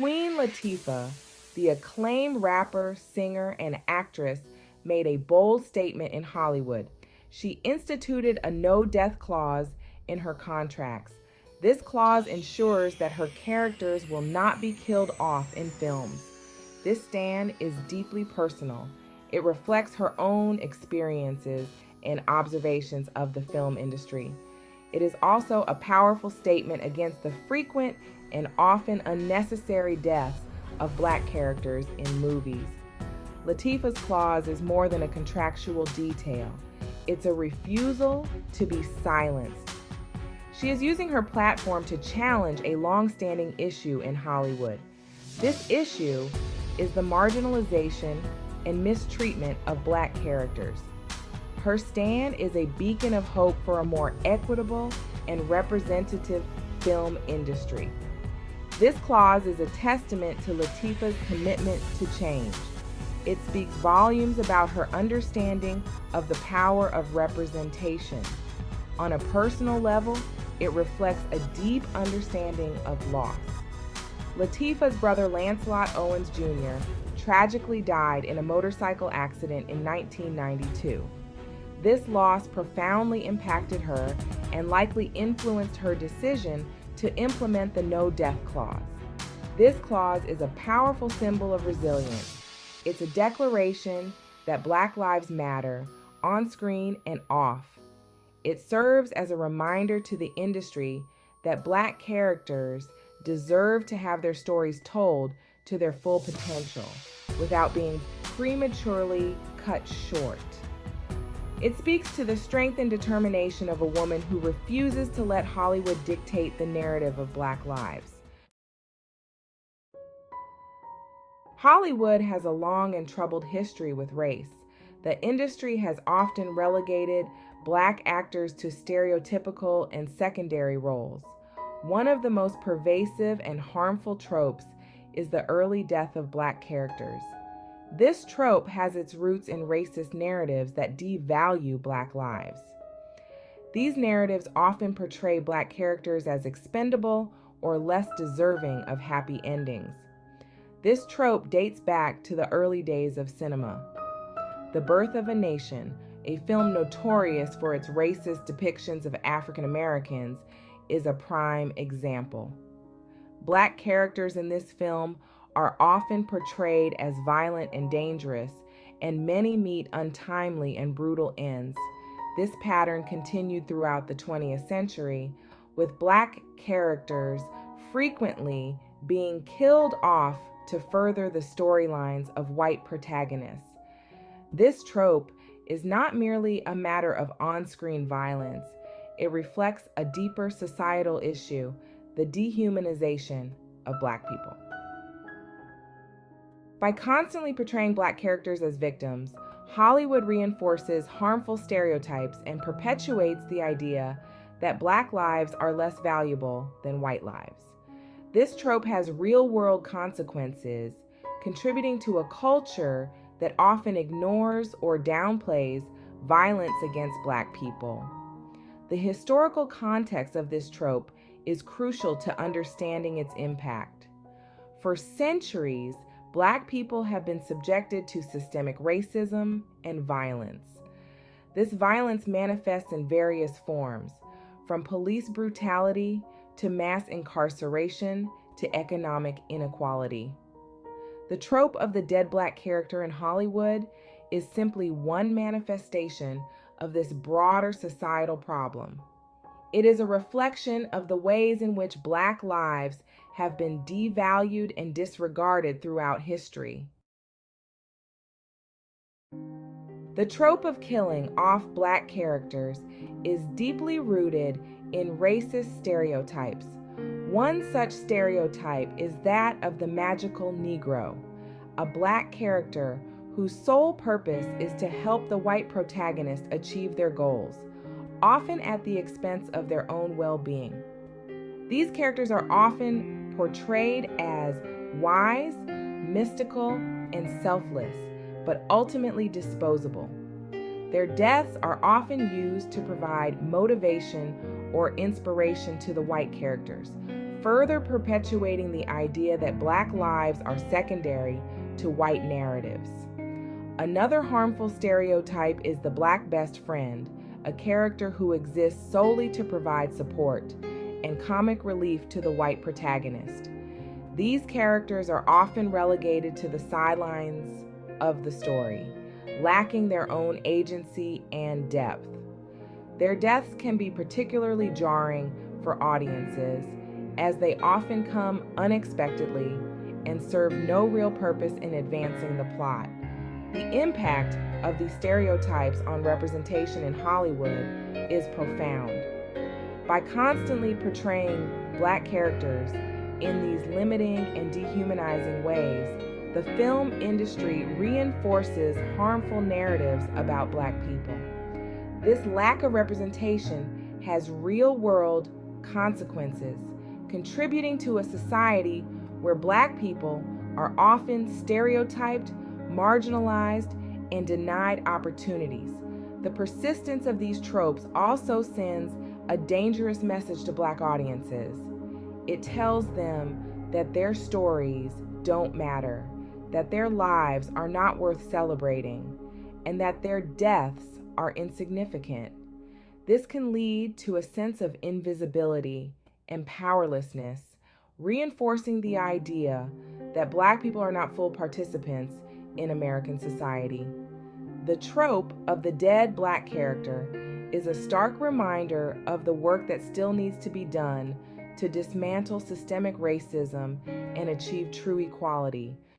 Queen Latifah, the acclaimed rapper, singer, and actress, made a bold statement in Hollywood. She instituted a no-death clause in her contracts. This clause ensures that her characters will not be killed off in films. This stand is deeply personal. It reflects her own experiences and observations of the film industry. It is also a powerful statement against the frequent and often unnecessary deaths of Black characters in movies. Latifah's clause is more than a contractual detail. It's a refusal to be silenced. She is using her platform to challenge a long-standing issue in Hollywood. This issue is the marginalization and mistreatment of Black characters. Her stand is a beacon of hope for a more equitable and representative film industry. This clause is a testament to Latifah's commitment to change. It speaks volumes about her understanding of the power of representation. On a personal level, it reflects a deep understanding of loss. Latifah's brother Lancelot Owens Jr. tragically died in a motorcycle accident in 1992. This loss profoundly impacted her and likely influenced her decision to implement the no-death clause. This clause is a powerful symbol of resilience. It's a declaration that Black lives matter, on screen and off. It serves as a reminder to the industry that Black characters deserve to have their stories told to their full potential without being prematurely cut short. It speaks to the strength and determination of a woman who refuses to let Hollywood dictate the narrative of Black lives. Hollywood has a long and troubled history with race. The industry has often relegated Black actors to stereotypical and secondary roles. One of the most pervasive and harmful tropes is the early death of Black characters. This trope has its roots in racist narratives that devalue Black lives. These narratives often portray Black characters as expendable or less deserving of happy endings. This trope dates back to the early days of cinema. The Birth of a Nation, a film notorious for its racist depictions of African Americans, is a prime example. Black characters in this film are often portrayed as violent and dangerous, and many meet untimely and brutal ends. This pattern continued throughout the 20th century, with Black characters frequently being killed off to further the storylines of white protagonists. This trope is not merely a matter of on-screen violence. It reflects a deeper societal issue, the dehumanization of Black people. By constantly portraying Black characters as victims, Hollywood reinforces harmful stereotypes and perpetuates the idea that Black lives are less valuable than white lives. This trope has real-world consequences, contributing to a culture that often ignores or downplays violence against Black people. The historical context of this trope is crucial to understanding its impact. For centuries, Black people have been subjected to systemic racism and violence. This violence manifests in various forms, from police brutality to mass incarceration to economic inequality. The trope of the dead Black character in Hollywood is simply one manifestation of this broader societal problem. It is a reflection of the ways in which Black lives have been devalued and disregarded throughout history. The trope of killing off Black characters is deeply rooted in racist stereotypes. One such stereotype is that of the magical Negro, a Black character whose sole purpose is to help the white protagonist achieve their goals, often at the expense of their own well-being. These characters are often portrayed as wise, mystical, and selfless, but ultimately disposable. Their deaths are often used to provide motivation or inspiration to the white characters, further perpetuating the idea that Black lives are secondary to white narratives. Another harmful stereotype is the Black best friend, a character who exists solely to provide support and comic relief to the white protagonist. These characters are often relegated to the sidelines of the story, lacking their own agency and depth. Their deaths can be particularly jarring for audiences, as they often come unexpectedly and serve no real purpose in advancing the plot. The impact of these stereotypes on representation in Hollywood is profound. By constantly portraying Black characters in these limiting and dehumanizing ways, the film industry reinforces harmful narratives about Black people. This lack of representation has real-world consequences, contributing to a society where Black people are often stereotyped, marginalized, and denied opportunities. The persistence of these tropes also sends a dangerous message to Black audiences. It tells them that their stories don't matter, that their lives are not worth celebrating, and that their deaths are insignificant. This can lead to a sense of invisibility and powerlessness, reinforcing the idea that Black people are not full participants in American society. The trope of the dead Black character is a stark reminder of the work that still needs to be done to dismantle systemic racism and achieve true equality,